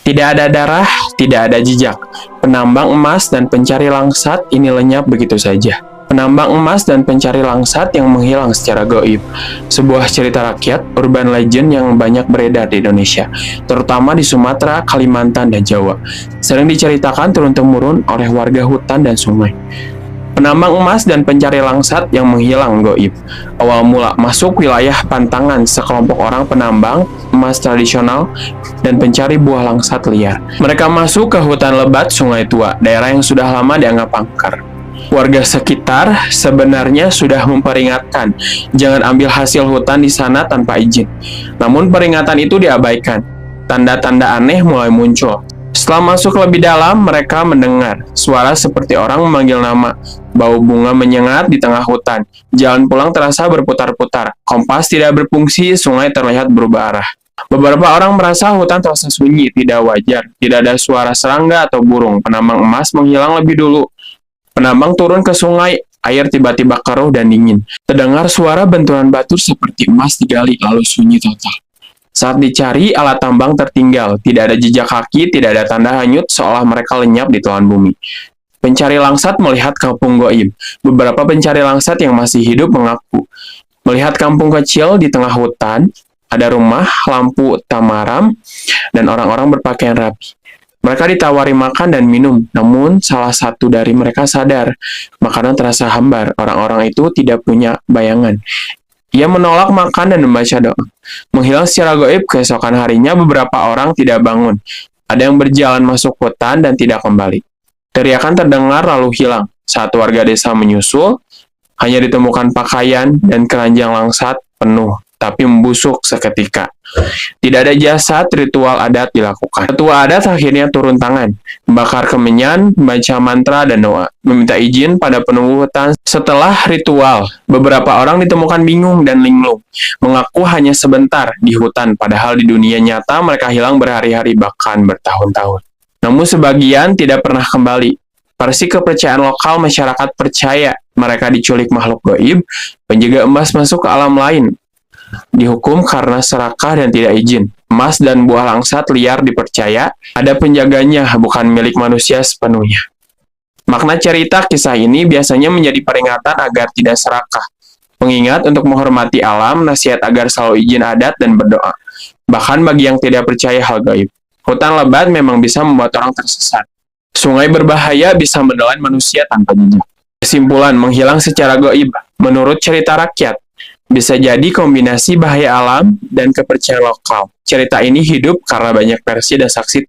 Tidak ada darah, tidak ada jejak. Penambang emas dan pencari langsat ini lenyap begitu saja. Penambang emas dan pencari langsat yang menghilang secara gaib. Sebuah cerita rakyat, urban legend yang banyak beredar di Indonesia, terutama di Sumatera, Kalimantan, dan Jawa. Sering diceritakan turun-temurun oleh warga hutan dan sungai. Penambang emas dan pencari langsat yang menghilang gaib. Awal mula masuk wilayah pantangan sekelompok orang penambang emas tradisional dan pencari buah langsat liar. Mereka masuk ke hutan lebat Sungai Tua, daerah yang sudah lama dianggap angker. Warga sekitar sebenarnya sudah memperingatkan, jangan ambil hasil hutan di sana tanpa izin. Namun peringatan itu diabaikan. Tanda-tanda aneh mulai muncul. Setelah masuk lebih dalam, mereka mendengar suara seperti orang memanggil nama. Bau bunga menyengat di tengah hutan. Jalan pulang terasa berputar-putar. Kompas tidak berfungsi, sungai terlihat berubah arah. Beberapa orang merasa hutan terasa sunyi, tidak wajar. Tidak ada suara serangga atau burung. Penambang emas menghilang lebih dulu. Penambang turun ke sungai, air tiba-tiba keruh dan dingin. Terdengar suara benturan batu seperti emas digali, lalu sunyi total. Saat dicari, alat tambang tertinggal. Tidak ada jejak kaki, tidak ada tanda hanyut, seolah mereka lenyap di telan bumi. Pencari langsat melihat kampung gaib. Beberapa pencari langsat yang masih hidup mengaku melihat kampung kecil di tengah hutan, ada rumah, lampu tamaram, dan orang-orang berpakaian rapi. Mereka ditawari makan dan minum, namun salah satu dari mereka sadar. Makanan terasa hambar, orang-orang itu tidak punya bayangan. Ia menolak makan dan membaca doa. Menghilang secara gaib, keesokan harinya beberapa orang tidak bangun. Ada yang berjalan masuk hutan dan tidak kembali. Teriakan terdengar lalu hilang. Saat warga desa menyusul, hanya ditemukan pakaian dan keranjang langsat penuh, tapi membusuk seketika. Tidak ada jasad, ritual adat dilakukan. Ketua adat akhirnya turun tangan, membakar kemenyan, membaca mantra dan doa, meminta izin pada penunggu hutan. Setelah ritual, beberapa orang ditemukan bingung dan linglung, mengaku hanya sebentar di hutan, padahal di dunia nyata mereka hilang berhari-hari bahkan bertahun-tahun. Namun sebagian tidak pernah kembali. Versi kepercayaan lokal, masyarakat percaya mereka diculik makhluk gaib, penjaga emas masuk ke alam lain, dihukum karena serakah dan tidak izin. Emas dan buah langsat liar dipercaya ada penjaganya, bukan milik manusia sepenuhnya. Makna cerita kisah ini biasanya menjadi peringatan agar tidak serakah, pengingat untuk menghormati alam, nasihat agar selalu izin adat dan berdoa. Bahkan bagi yang tidak percaya hal gaib, hutan lebat memang bisa membuat orang tersesat. Sungai berbahaya bisa menelan manusia tanpa jejak. Kesimpulan, menghilang secara gaib, menurut cerita rakyat, bisa jadi kombinasi bahaya alam dan kepercayaan lokal. Cerita ini hidup karena banyak versi dan saksi